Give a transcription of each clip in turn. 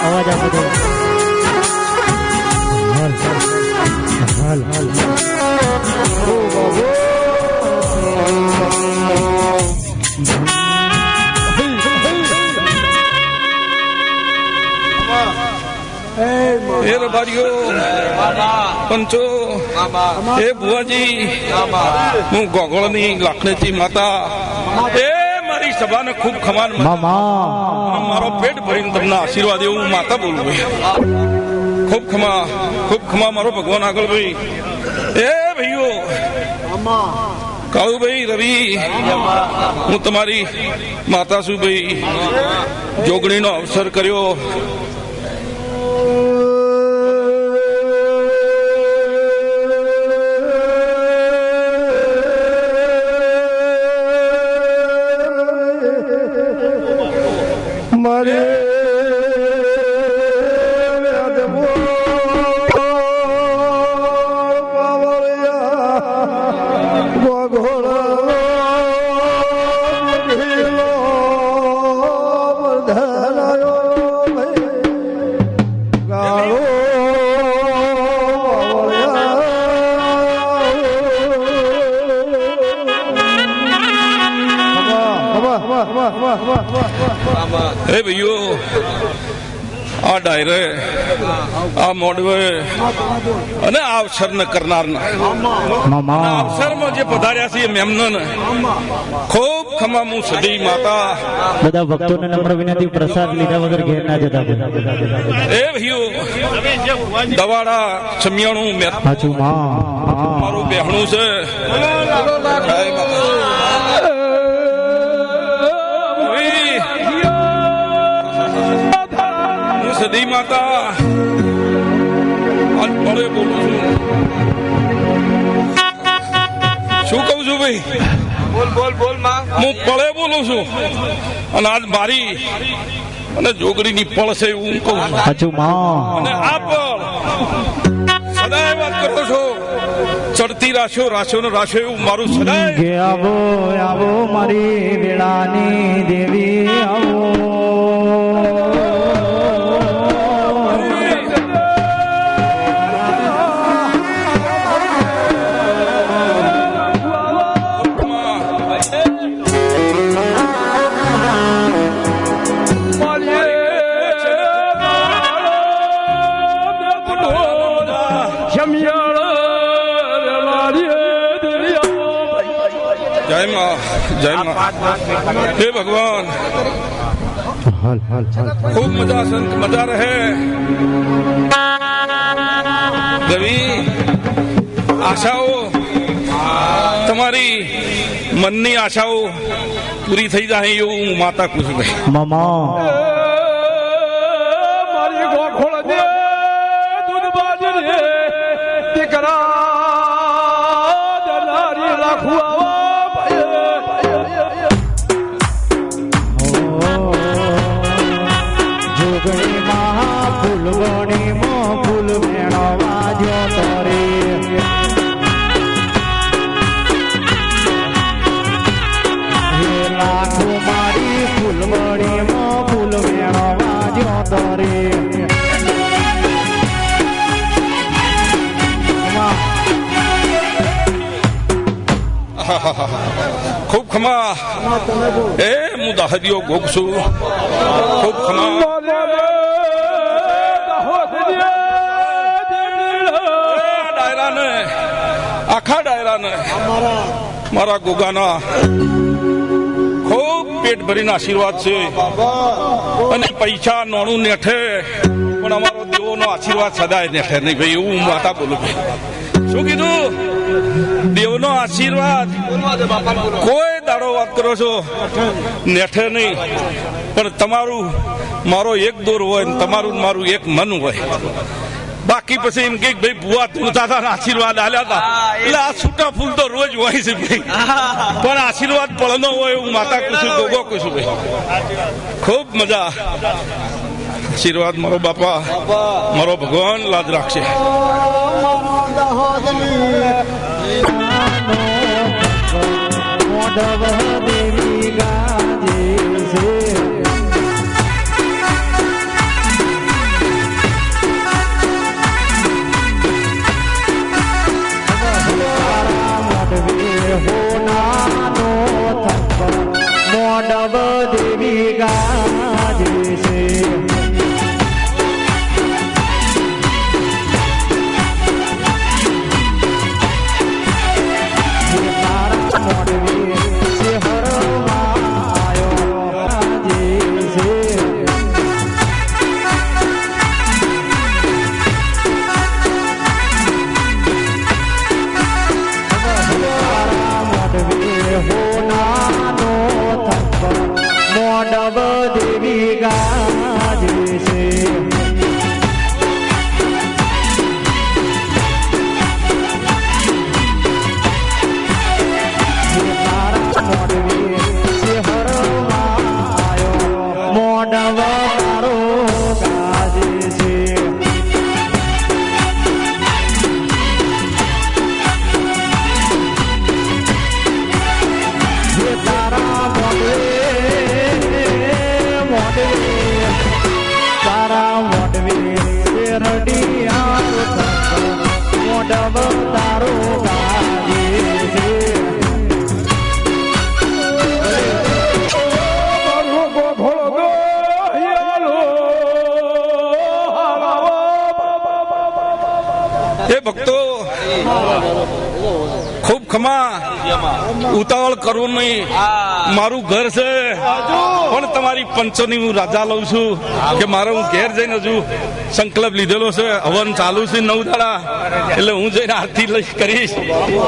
અવાજ આપો તો હાલ હાલ ઓ બાબો એ રબારીઓ પંચો એ ભુવાજી હું ગોગળની લાખણીથી માતા એ મારી સભાને ખૂબ ખમાન મારો પેટ ભરીને તમને આશીર્વાદ એવું માતા બોલું ભાઈ ખૂબ ખમા મારો ભગવાન આગળ ભાઈ એ ભાઈઓ કાળુભાઈ રવિ હું તમારી માતા છું ભાઈ જોગણીનો અવસર કર્યો મારે હે ભાઈઓ આ ડાયરે આ મોડવે અને આ અવસર ને કરનારના અવસરમાં જે પધાર્યા છે એમને ખૂબ ખમા હું સદી માતા બધા ભક્તોને નમ્ર વિનંતી પ્રસાદ લીધા વગર ઘેર ના જતા એ ભાઈઓ દવાડા સમિયાણું મારું બહેણું છે સદી માતા આજ પળે બોલું છું શું કહું છું ભાઈ બોલ હું પળે બોલું છું અને આજ મારી અને જોગડીની પળ છે એવું કહું છું અને આ પળ સદાય વાત કરો છો ચડતી રાશો ને રાશો એવું મારું સદાય આવો મારી વેળાની દેવી આવો જય હે ભગવાન ખૂબ મજા રહે રવિ આશાઓ તમારી મનની આશાઓ પૂરી થઈ જાય એવું હું માતા પૂછું ભાઈ મારી ગોખોળ દે દૂધ બાજરી દીકરા દલારી રાખવા ખૂબ ખમા એ હું દાહદીઓ ગોગ છું ખૂબ ખમા ડાયરાને આખા ડાયરાને મારા ગોગાના ખૂબ પેટ ભરીને આશીર્વાદ છે અને પૈસા નોણું નેઠે પણ અમારો દેવોનો આશીર્વાદ સદાય નેઠે નહીં ભાઈ એવું હું માતા બોલું ભાઈ શું કીધું દેવનો આશીર્વાદ કોઈ દાડો વાત કરો છો નેઠે નહીં પણ તમારું મારો એક દોર હોય ને તમારું મારું એક મન હોય બાકી પછી એમ કે ભાઈ ભુવા તું દાદા આશીર્વાદ આલ્યા હતા એટલે આ છૂટા ફૂલ તો રોજ હોય છે ભાઈ પણ આશીર્વાદ પડનો હોય એવું માતા કુશું ગોગો કુશું ભાઈ ખૂબ મજા આશીર્વાદ મારો બાપા મારો ભગવાન લાજ રાખશે તારા મોઢવે રડિયા મોઢવ તારો ગાજે છે. મારો ગોખોળો દો હિયાલો એ ભક્તો ખૂબ ખમા ઉતાવળ કરવું નહીં. મારું ઘર છે પણ તમારી પંચોની હું રાજા લઉં છું કે મારે હું ઘેર જઈને હજુ સંકલ્પ લીધેલો છે. હવન ચાલુ છે 9 દાડા એટલે હું જઈને આરતી લઈ કરીશ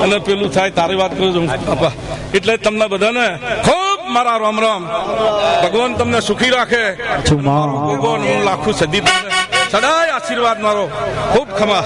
અને પેલું થાય તારી વાત કરું છું બાપા. એટલે તમને બધાને ખૂબ મારા રામ રામ. ભગવાન તમને સુખી રાખે. ભગવાન હું લાખું સદી તમને સદાય આશીર્વાદ મારો. ખૂબ ખમા.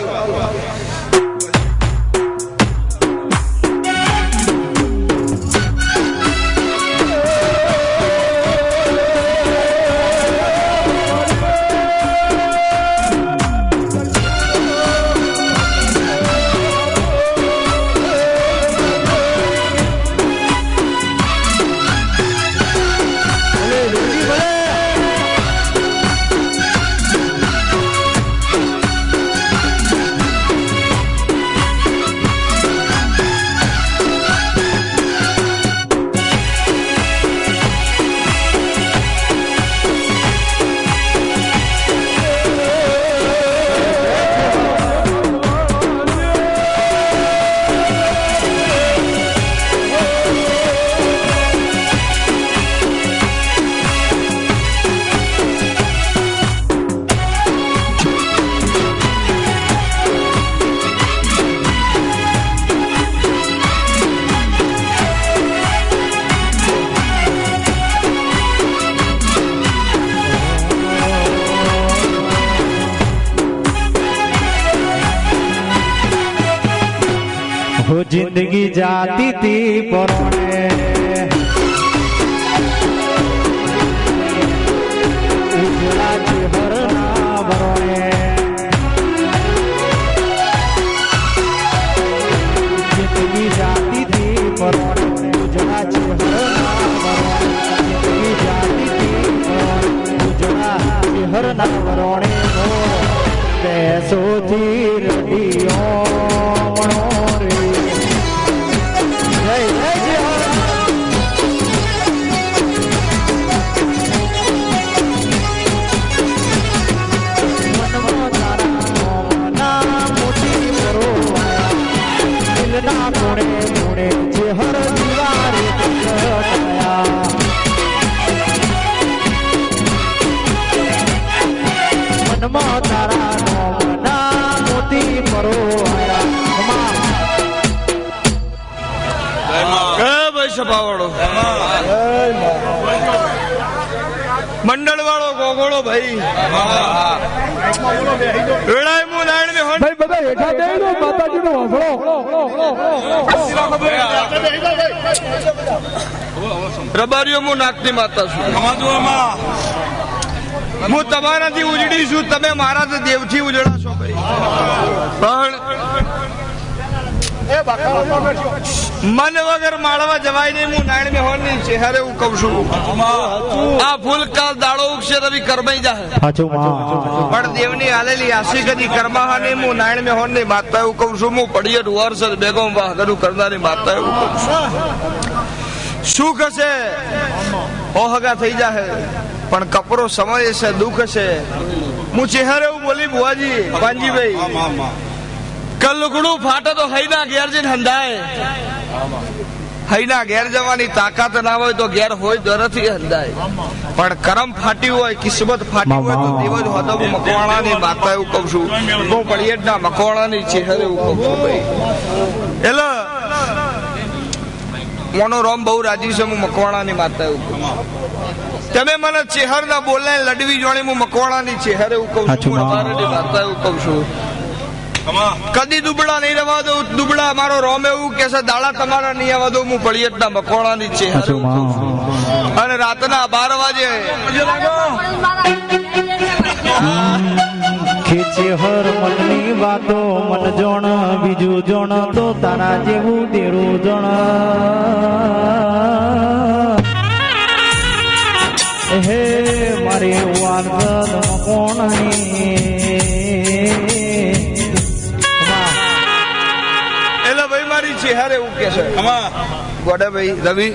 हो जिंदगी जाती थी परोने उजड़ा चेहर ना बरोने जिंदगी जाती थी परोने उजड़ा चेहर ना बरोने जिंदगी जाती थी परोने उजड़ा चेहर ना बरोने पैसों थी रडियो मोड़े मोड़े चेहर दीवारे मनमा तारा मना मोती परो મંડળ વાળો ગોગોળો ભાઈ વેળાય મુ નારાયણ ને ભાઈ બધા હેઠા દે દો માતાજી નો વાફળો રબારીઓ મુ નાગની માતા છું. હું તમારાથી ઉજળી છું, તમે મારા દેવથી ઉજળા છો ભાઈ. પણ મન વગર માળવા જવાય નહીં. હું નારાયણ મેહોર ની ચહેરે એવું કઉ છું. આ ફૂલ કાલ દાડો ઉગશે રવિ કરમાઈ જાય પણ દેવની આલેલી આશી કદી કરમાહા નહીં. હું નારાયણ મેહોર ની માતા એવું કઉ છું. હું પડિયટ વર્ષ બેગમ વાહગરું કરનારી માતા એવું કઉ છું. સુખ હશે ઓહગા થઈ જાય પણ કપરો સમય છે, દુઃખ છે. હું ચહેરે એવું બોલી બુઆજી પાનજીભાઈ કલુકડું ફાટે તો હૈના ઘેર જઈને હંધાય. હૈના ઘેર જવાની તાકાત ના હોય તો ઘેર હોય દરથી હંધાય. પણ કરમ ફાટ્યું હોય, કિસ્મત ફાટી હોય તો દેવજ હોતો. હું મકવાણાની માતા એવું કઉ છું. હું પડિયટના મકવાણાની ચહેરે એવું કઉ છું ભાઈ. એટલે મોનો રોમ બહુ રાજી છે. હું મકવાણાની માતા એવું કહું. તમે મને ચહેર ના બોલે લડવી જોણી. હું મકવાણાની ચહેરે એવું કઉ છું. રબારીની માતા એવું કઉ છું. કદી દુબળા નહીં રહેવા દઉં. દુબળા મારો રોમ એવું કે છે દાડા તમારા નહીં આવવા દઉં. હું પડિયટના મકવાણાની ચહેરે અને રાતના 12 વાગે ખેંચે હર મનની વાતો મન જોણ બીજું જોણ તો તારા જેવું તેરું જોણ હે મારે પાર્ષદ કોણની એટલે ભાઈ મારી ચહેરે એવું કે છે ગોડાભાઈ રવિ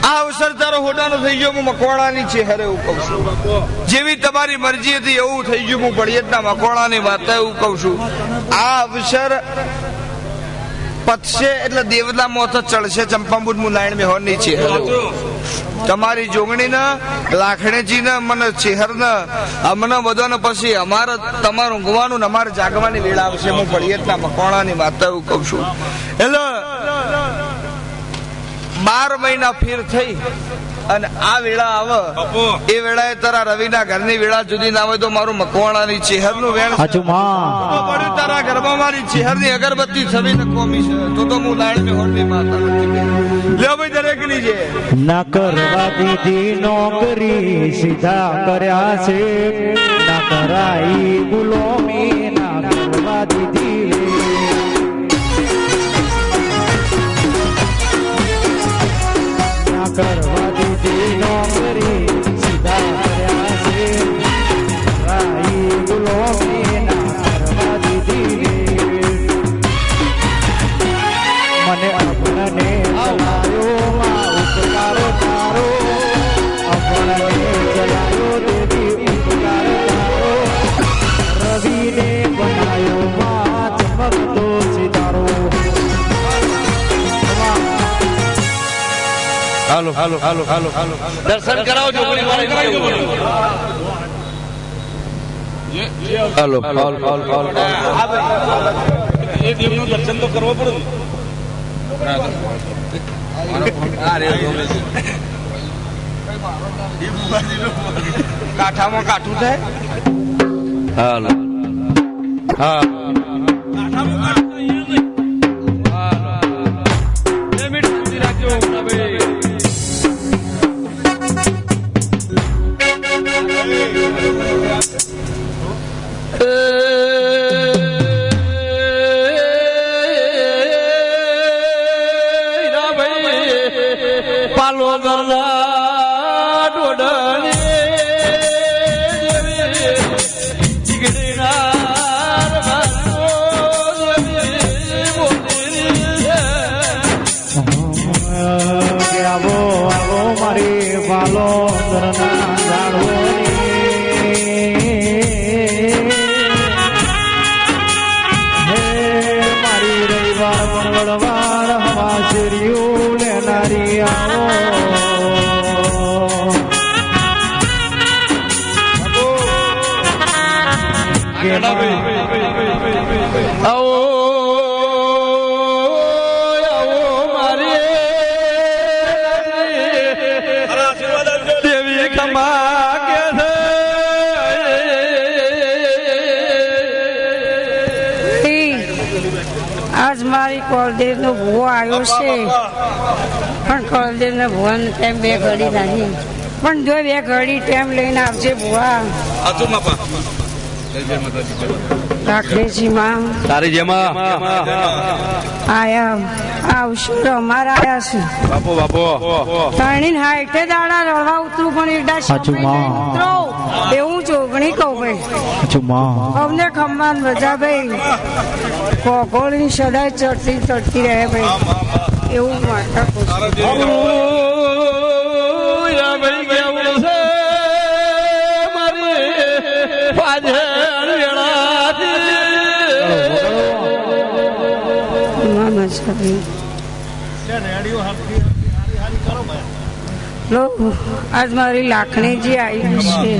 આ અવસર તારો હોટાનો થઈ ગયો હું મકવાણાની ચહેરે એવું કહું છું જેવી તમારી મરજી હતી એવું થઈ ગયું હું પડિયતના મકવાણાની વાત એવું કહું છું આ અવસર પતશે એટલે દેવલા મોત ચડશે ચંપાબુટ હું નારાયણ મેહોરની ચહેરે તમારી જોગણીના લાખણેજીના મને ચહેરના અમને બધાને પછી અમારે તમારે ઊંઘવાનું ને અમારે જાગવાની વેળા આવશે હું પડિયતના મકવાણાની વાત એવું કહું છું એટલે 12 મહિના ફેર થઈ અને આ વેળા આવે એ વેળાએ તારા રવિના ઘરની વેળા જુદી ના હોય તો મારું મકવાણાની ચહેરનું વેણ પડ્યું તારા ઘરમાં મારી ચહેરની અગરબત્તી છબીને કોમી છે તો હું નારાયણ મેહોરની માતા નથી લ્યો ભાઈ દરેક ની છે ના કરવા દીધી નોકરી સીધા કર્યા છે ના કરાઈ ગુલામી ના કરવા દીધી કરવા દીધી નોકરી સીધા કર્યા છે રાઈ ગુલામી ના કરવા દીધી મને અપણને ચલાયો માં ઉપકારો તારો અપણને ચલાયો દેવી ઉપકાર તારો રવિને બનાયો માં ચમકતો સિતારો હાલો હાલો હાલો હાલો હાલો દર્શન કરાવો જોગણી વાળી હાલો હાલો હાલો એ દેવનું દર્શન તો કરવો પડે કાઠામાં કાઠું થાય હાલો હા પાલો ગલા ડોડને આવો આવો મારી પાલો દરના જાણવોની હે મારી રવિવાર મંગળવાર હવા શેરીયું લેનારી આવો આવો આવો મારી દેવી ખમા કે છે આજ મારી કોલદેવ નો ભૂવો આવ્યો છે પણ કોલદેવ ના ભૂવાનો ટાઈમ 2 ઘડી નહીં પણ જો 2 ઘડી ટાઈમ લઈને આવજે ભૂવા રાખડેજી માં તારી જેમાં આયા આવશું અમારા આયા છે બાપો બાપો ત્રણની હાઈટે દાડા રડવા ઉતરું પણ એકડા સાચું માં. ઉતરો એવું જોગણી કહું ભાઈ અમને ખમ્માન મજા ભાઈ કોકોળની સદાય ચડતી રહે ભાઈ એવું માતા આજ મારી લાખણીજી આવી છે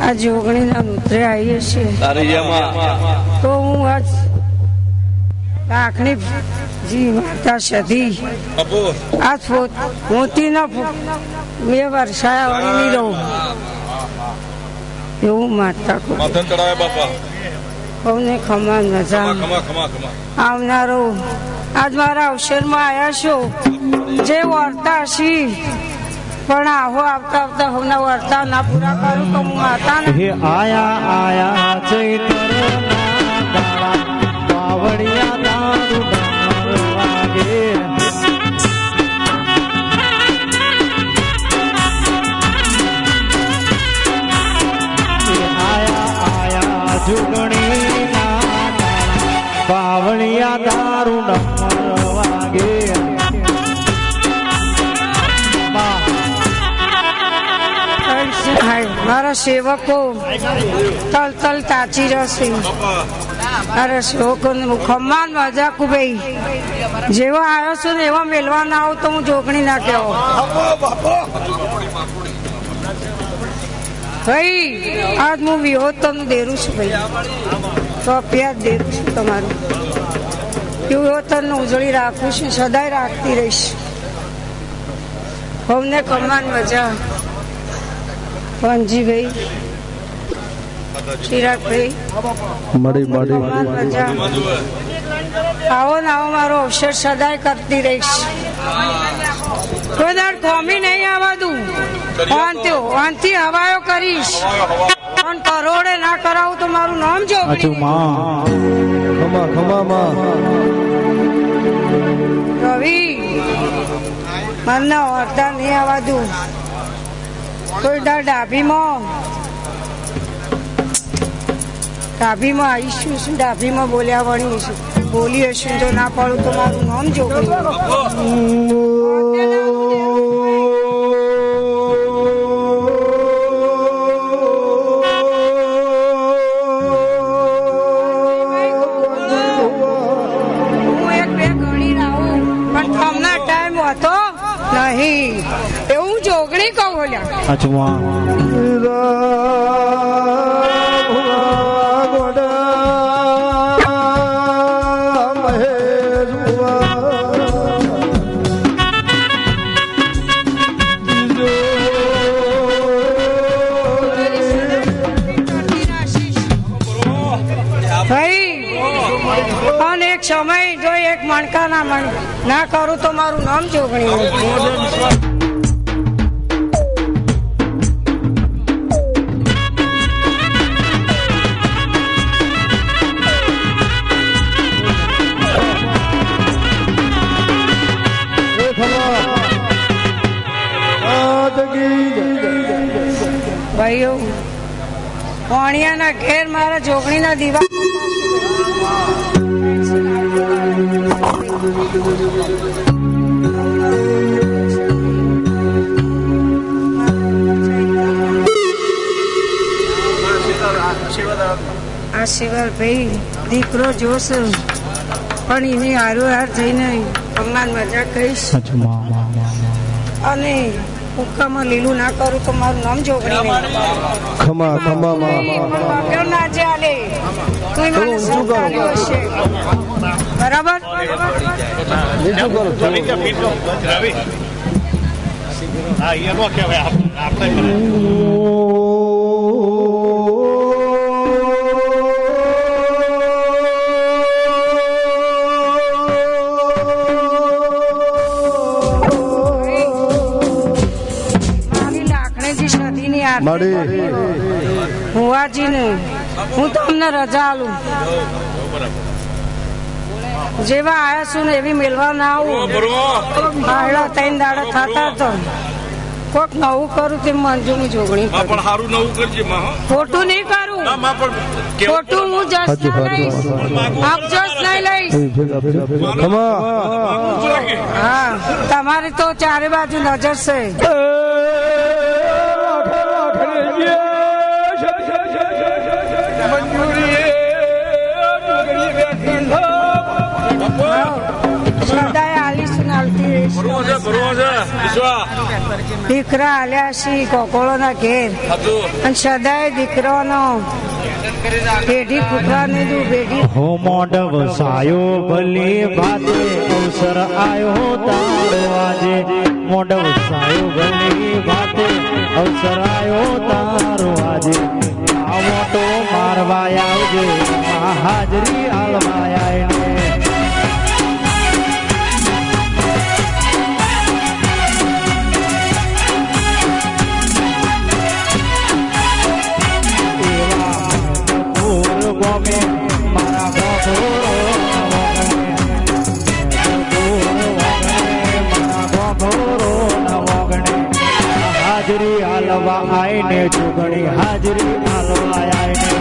આ જોગણીના મુદ્રે આવી છે તો હું આજ લાખણીજી માતા સધી આજ મોતીના 2 વર્ષાયા વળી રહું એવું માતા કહું ખમા મજા આવનારો આજ મારા અવસરમાં આવ્યા છો જે વર્તા છી પણ આહો આવતા આવતા હોના વર્તા ના પૂરા કરું તો હું માતા ને આયા આયા ચૈતરના બાવળિયા દારૂ ડમર વાગે મારા સેવકો તલ તલ તાચી રહેશે. મારા સેવકો ખમ્માન મજાક ભાઈ જેવો આવ્યો છું ને એવા મેલવા ના આવું તો હું જોગણી ના કહેવો ભાઈ. આજ હું વિહોત તમને દેરું છું ભાઈ, તો પ્યાજ દેરું છું તમારું. વિહોતરને ઉજળી રાખું છું, સદાય રાખતી રહીશ. અમને કમાન મજા. પંજીભાઈ, ચિરાગભાઈ, કમાન મજા. આવો ને આવો મારો અવસર સદાય કરતી રહીશ. કોઈ દાડ કોમી નહીં આવવા દઉં. વાંથી હવાયો કરીશ, પણ કરોડે ના કરાવું તો મારું નામ જો. રવિ, મને અડધા નહીં આવવા દઉં. કોઈ દાડ ડાભીમાં આવીશું છું, ડાભીમાં બોલ્યા વણી છું. બોલી હશું તો ના પાડું તો મારું નામ જો. નહીં એવું જોગણી કહું બોલ્યા. અને એક સમય જો એક મણકા ના કરું તો મારું નામ જોગણી. ભાઈઓ, વાણિયાના ઘેર મારા જોગણીના દીવા આશીર્વાદ ભાઈ. દીકરો જોશ પણ એની હારોહાર થઈને ભગવાન મજા કહીશ. અને હુક્કામાં લીલું ના કરું તો મારું નામ જોગણી નહીં. ના ચાલે તું મને સંભાળ્યો હશે. બરાબર. ભુવાજીને હું તમને રજા આલું. જેવા આવ્યા છું ને એવી મેળવા ના આવું. 3 દાડા થતા તો કોક નવું કરું તે મંજુ ની જોગણી. ખોટું નહીં કરું, ખોટું હું જસ લઈશ, અફજોસ નહીં લઈશ. હા, તમારી તો ચારે બાજુ નજર છે. દીકરા આલ્યા શી કોકોળો ના ઘેર અને સદાય દીકરાનો પેઢી પુત્રાને દઉં પેઢી. હો મોઢ વસાયો ભલે ભાતે અવસર આયો તારો આજે. મોઢ વસાયો ભલે ભાતે અવસર આયો તારો આજે. આવો તો મારવા આવજે, હાજરી આલવા આવીને. હાજરી આલવા આઈને જોગણી, હાજરી આલવા આઈને.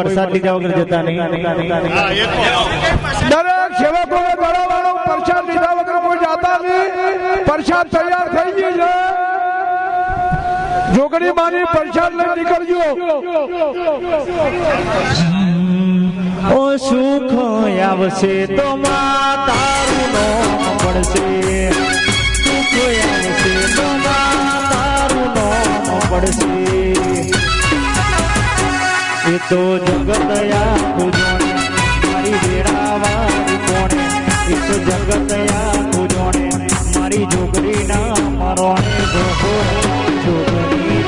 પ્રસાદ લીધા વગર જતા નહીં. દરેક સેવકોને ગળાવાળો પ્રસાદ લીધા વગર કોઈ જાતા નહીં. પ્રસાદ તૈયાર થઈ ગઈ છે. જોગણી માની પ્રસાદ લઈ નીકળજો. ઓ સુખ આવશે તો માં તારું નામ પડશે. સુખ આવશે તો માં તારું નામ પડશે. એ તો જગત આખું જોણે મારી વેળાવાળી કોણે. એ તો જગત આખું જોણે મારી જોગરી ના મરોણે જોગો જોગરી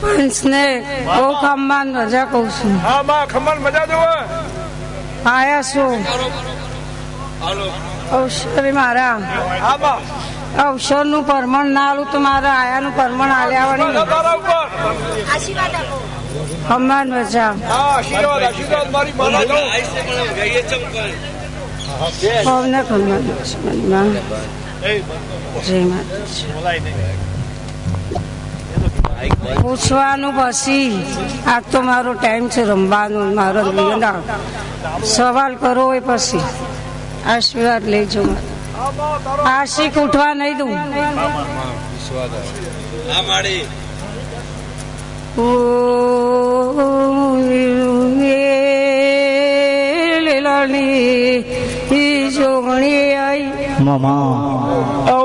પંચને બહુ ખમ્માન મજા કહું છું. હા માં ખમણ મજા જોવે. આયા છું અવસર મારા. હા માં અવસર નું પરમણ ના આલું તો મારા આયાનું પરમણ આલ્યા વળી તારા ઉપર. ખમ્માન મજા. હા આશીર્વાદ આશીર્વાદ મારી માના દો. ભાવને ખમ્માન મજા. જય માતા. પૂછવાનું પછી આજ તો મારો ટાઈમ છે રમવાનું. મારો સવાલ કરો હોય પછી આશીર્વાદ લેજો. આશિક ઉઠવા નહીં દઉં. જોગણી આઈ મામા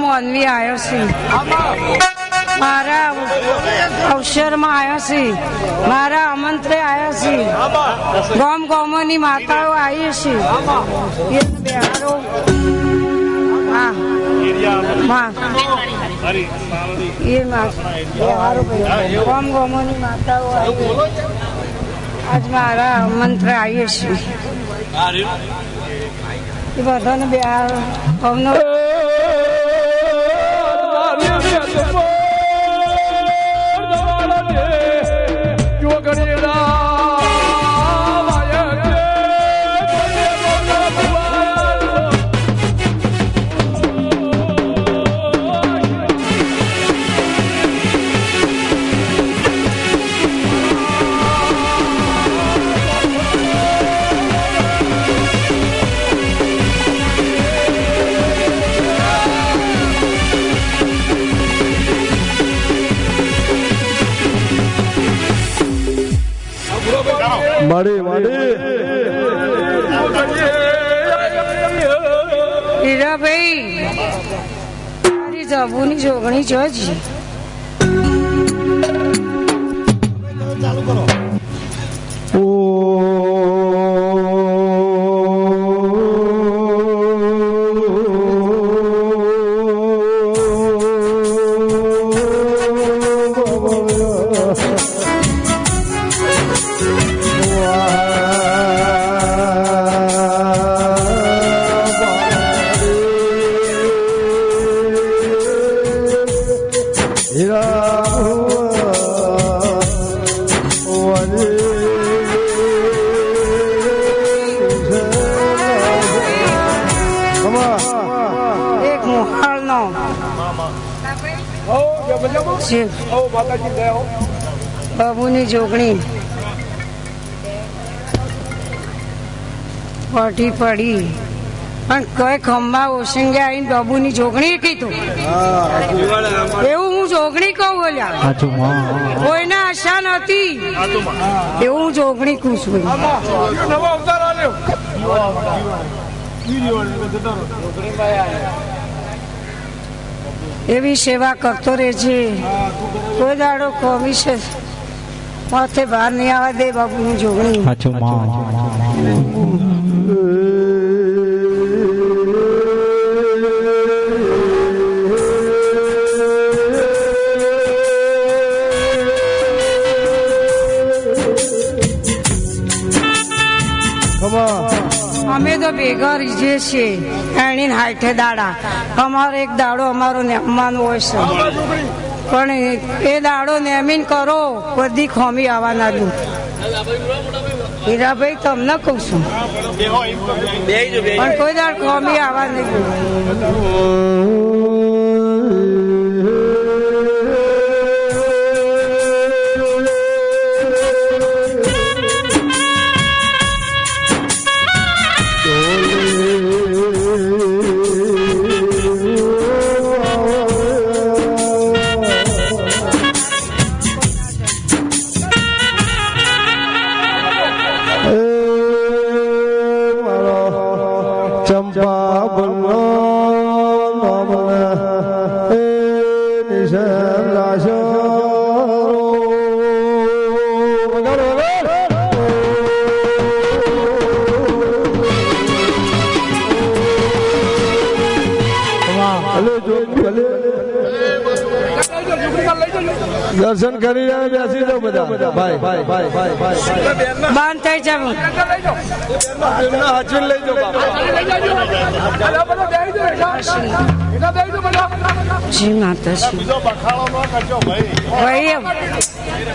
મોનવી આવ્યો છે. મારા અવસરમાં આવ્યા છે. મારા આમંત્રે આવ્યા છે. ગામ ગામોની માતાઓ આવી છે. બિહારો ગામ ગામોની માતાઓ આવી. આજ મારા આમંત્રે આવીએ છીએ. એ બધાને બિહાર માડી માડી હીરાભાઈ મારી જાબુની જોગણી જોજી બાબુની જોગણી પડી પડી પણ કઈ ખંભા ઓશંગે આવીને બાબુની જોગણી કીધું એવું હું જોગણી કહું બોલ્યા કોઈના આશા નથી એવું હું જોગણી કહું છું એવી સેવા કરતો રહેજે કોઈ દાડો કોમી છે માથે બહાર નહીં આવવા દે બાબુની જોગણી અમે તો ભેગા રીજે છીએ એની હાઈઠે દાડા અમારો એક દાડો અમારો નેમવાનો હોય છે પણ એ દાડો નેમીન કરો બધી ખોમી આવવાના દઉં હીરાભાઈ તમને કહું છું પણ કોઈ દાડ ખોમી આવવા નહીં દઉં દર્શન કરી બેસી જાઓ બધા ભાઈ ભાઈ ભાઈ ભાઈ ભાઈ બંધ થઈ જવું હાચવીને લઈ જી માતાજી ભાઈ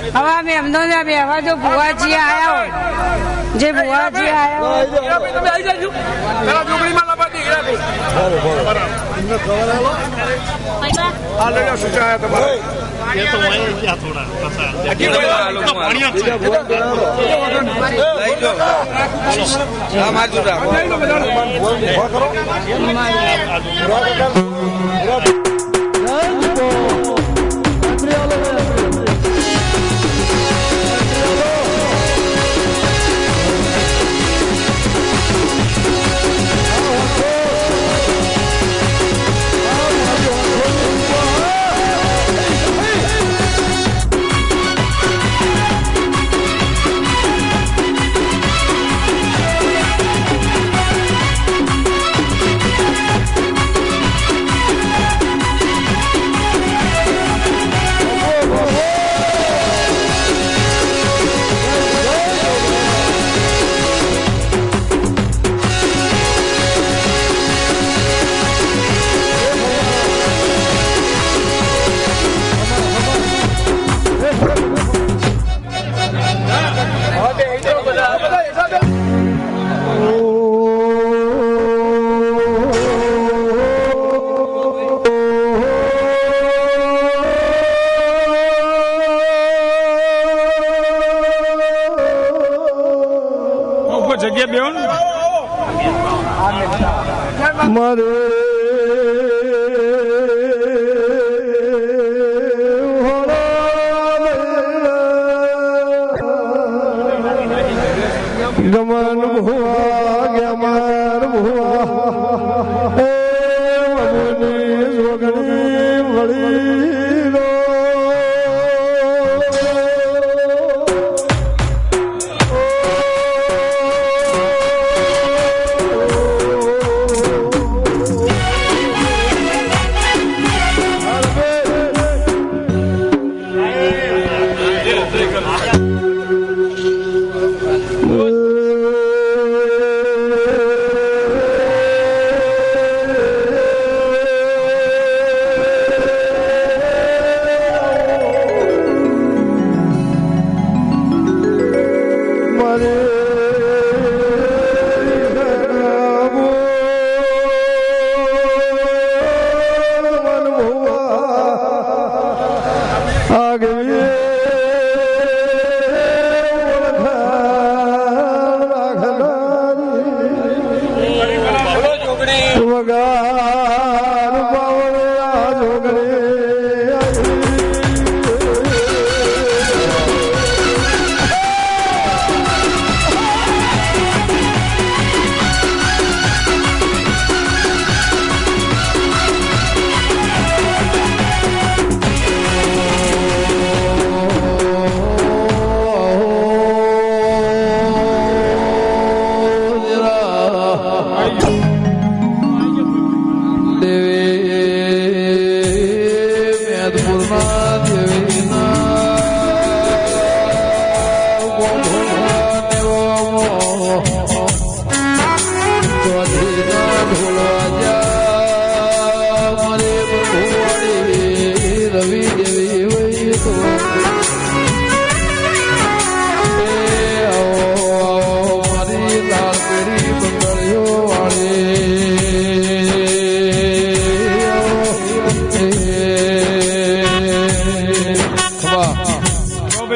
હવે અમે એમનો ને બેવા જો ભુવાજી આયા હોય જે ભુવાજી આયા હોય જગ્યા બેહો ને મારે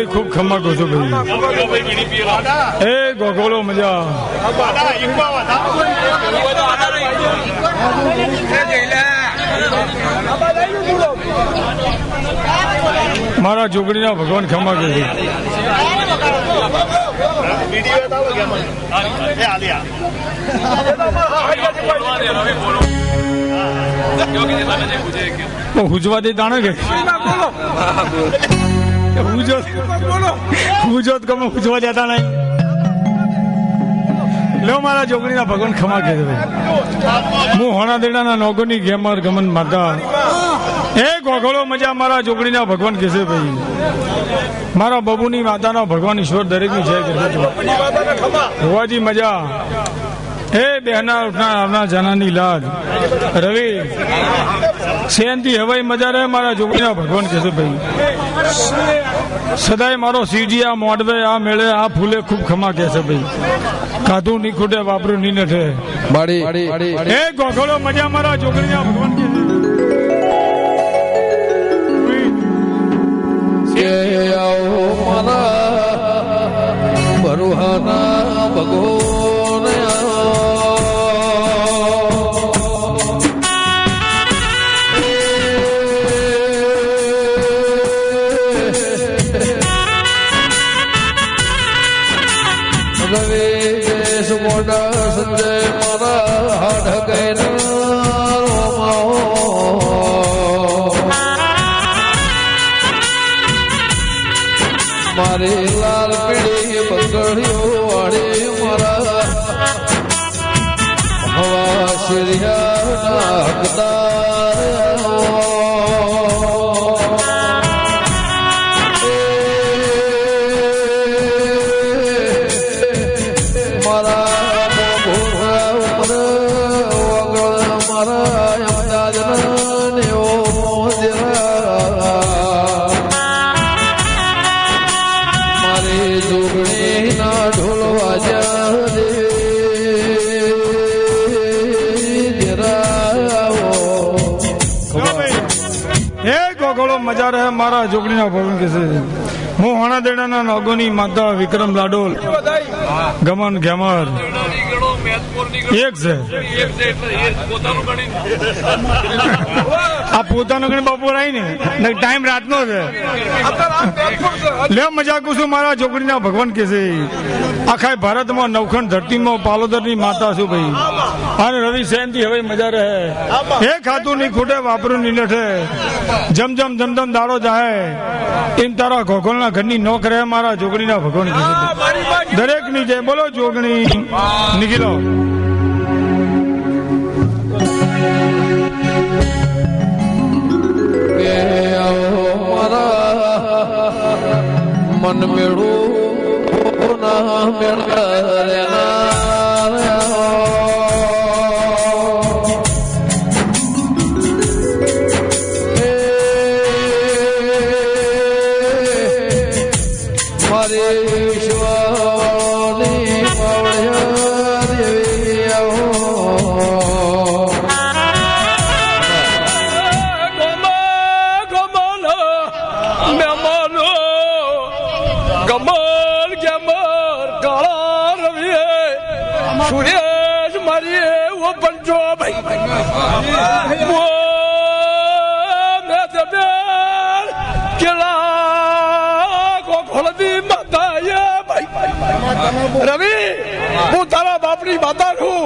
ખૂબ ખમા કહું છું ભાઈ એ ગોગોલો મજા મારા જોગડીના ભગવાન ખમા કહે છે હુજવાથી તાણે કે હુજોત કમ હુજવા જતા નહીં લો મારા જોગણીના ભગવાન ખમા કે હું હોણા દેડાના નોગોની ગેમર ગમન માતા એ ગોગોળો મજા મારા જોગણીના ભગવાન કે છે ભાઈ મારા બબુની માતાના ભગવાન ઈશ્વર દરેકની જય કરે હોવાજી મજા હે બહેના ઉઠના આવના જાનાની લાજ રવિ સેનથી હવાઈ મજા રહે મારા જોગણીના ભગવાન કે છે ભાઈ સદાય મારો સીજી આ મોડવે આ મેળે આ ફૂલે ખૂબ ખમા કે છે ભાઈ કાધું ની ખૂટે વાપરું ની નઠે હે ગોગોળો મજા મારા જોગણીના ભગવાન કે છે બરુહાના ભગવાન મોટા સંજય મારા હાડ ગયેલા મારી લાલ પીળી બંગડીઓ વાળી મારા હવા શિરિયા હકદાર મજા રહે મારા જોગણીના ભગવાન કે છે હું હોણા દેડાના નોગોની માતા વિક્રમ લાડોલ ગમન ગેમર એક છે આ પોતાનો ગણી બપોર આવી ને ટાઈમ રાતનો છે લે મજા કું છું મારા જોગણીના ભગવાન કે છે આખા ભારતમાં નવખંડ ધરતીમાં પાલોદરની માતા છું ભાઈ અને રવિ સેનથી હવે મજા રહે એ ખાતું નહીં ખૂટે વાપરું નહીં નઠે જમ દાડો જાય એમ તારા ગોગોળના ઘરની નોક રહે મારા જોગણીના ભગવાન કે છે દરેક ની જય બોલો જોગણી નીકળો મન મેળું ના મેળા રવિ હું તારા બાપની માતા છું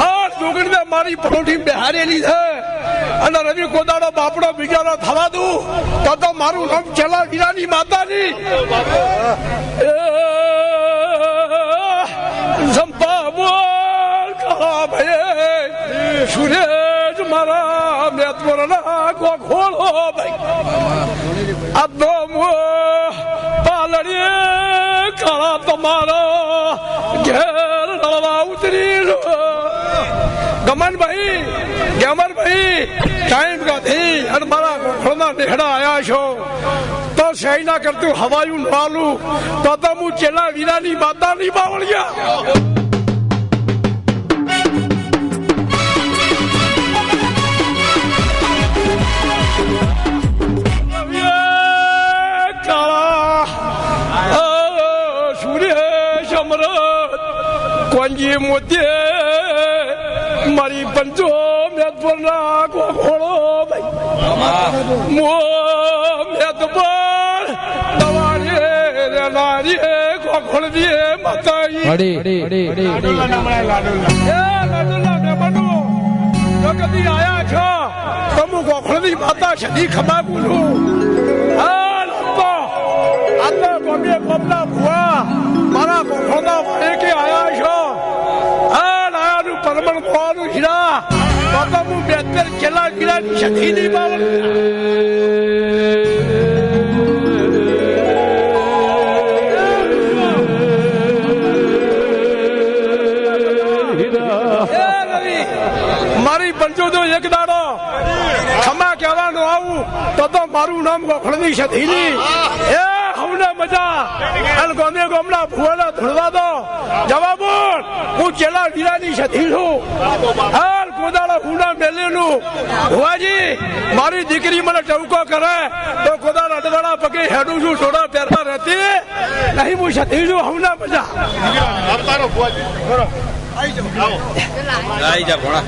આ જોગણીને મારી પરોઠી બેહારેલી છે અને રવિ કોદાડો બાપડો બીજાનો થવા દઉં તો મારું નામ છેલ્લા વીરાની માતાની સંપા બોલ કાળા ભાઈ સુરેશ મારા મેતવરના ગોખોળો ભાઈ આ દો પાલડીએ કાળા તમારો ઘેર લડવા ઉતરી ગમનભાઈ ગેમરભાઈ ટાઈમ કાથી અને મારા ગોખોળના નેહડા આવ્યા છો તો સહી ના કરતું હવાયું વાલું તો હું છેલ્લા વીરાની માતાની બાવળિયા કોંજી મોતી મારી પંચો મેદપરના ગોખોળો ભાઈ મો મેદપર દવાડીએ રેલાડીએ ગોખોળીએ માતાઈ લાડુલા મેમનો જો કદી આયા છો તો હું ગોખોળની માતા છડી ખમા બોલું આટલો ગમે ગમના ભુવા મારા ગોખોળના વાડે કે આયા છો આયાનું પરમણ ખોવાનું હીરા તો હું 72 છેલ્લા ગીરાની સખી નહીં બાવળ મારી પંચોદો એક દાડો ખમા કહેવાનું આવું તો મારું નામ ગોખળની સધીની એ હવને મજા અને ગમે ગમના ભુવાના ધોળવા દો જવાબ હું છેલ્લા વીરાની સધી છું હાલ કોદાળા હુના મેલેલું ભુવાજી મારી દીકરી મને ટવકો કરે તો કોદાળા અડવાળા પગે હેડું છું થોડા પહેરતા રહેતી નહીં હું સધી છું હવને મજા આઈ જા ભોળા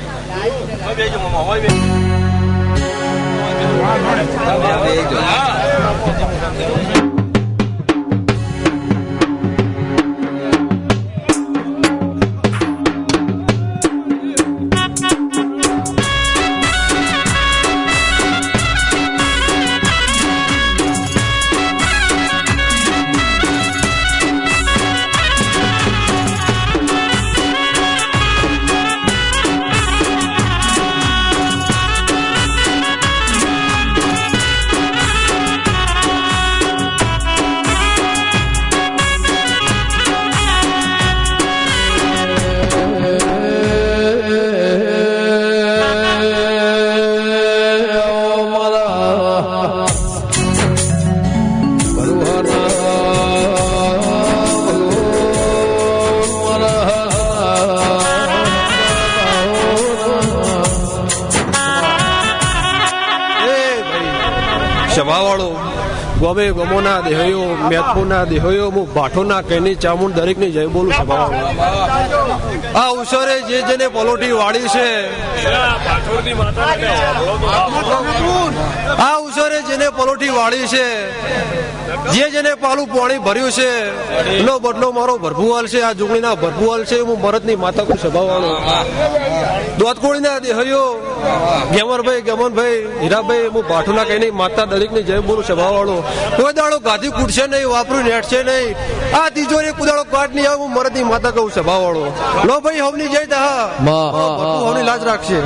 સભાવાળો ગમે ગમોના દેહયો મેથોના દેહયો હું ભાઠોના કહીની ચામુંડ દરેકની જય બોલું સભાવાળો આ અવસરે જે જેને પલોઠી વાળી છે આ અવસરે જેને પલોઠી વાળી છે જે જેને પાલું પાણી ભર્યું છે એનો બદલો મારો ભરભુવાલ છે આ જુગણીના ભરભુવાલ છે હું મરદની માતા કું સભાવાળો દોતકોળીના દેહયો ગેમરભાઈ ગમનભાઈ હીરાભાઈ હું ભાઠોના કહીની માતા દરેકની જય બોલું સભાવાળો કોઈ દાડો ગાદી કૂટશે નહીં વાપરું નેટશે નહીં આ તિજોરી કુદાડો કાઢ નહીં આવે હું મરદની માતા કહું સભાવાળો લો ભાઈ હવની જય તા હવની લાજ રાખશે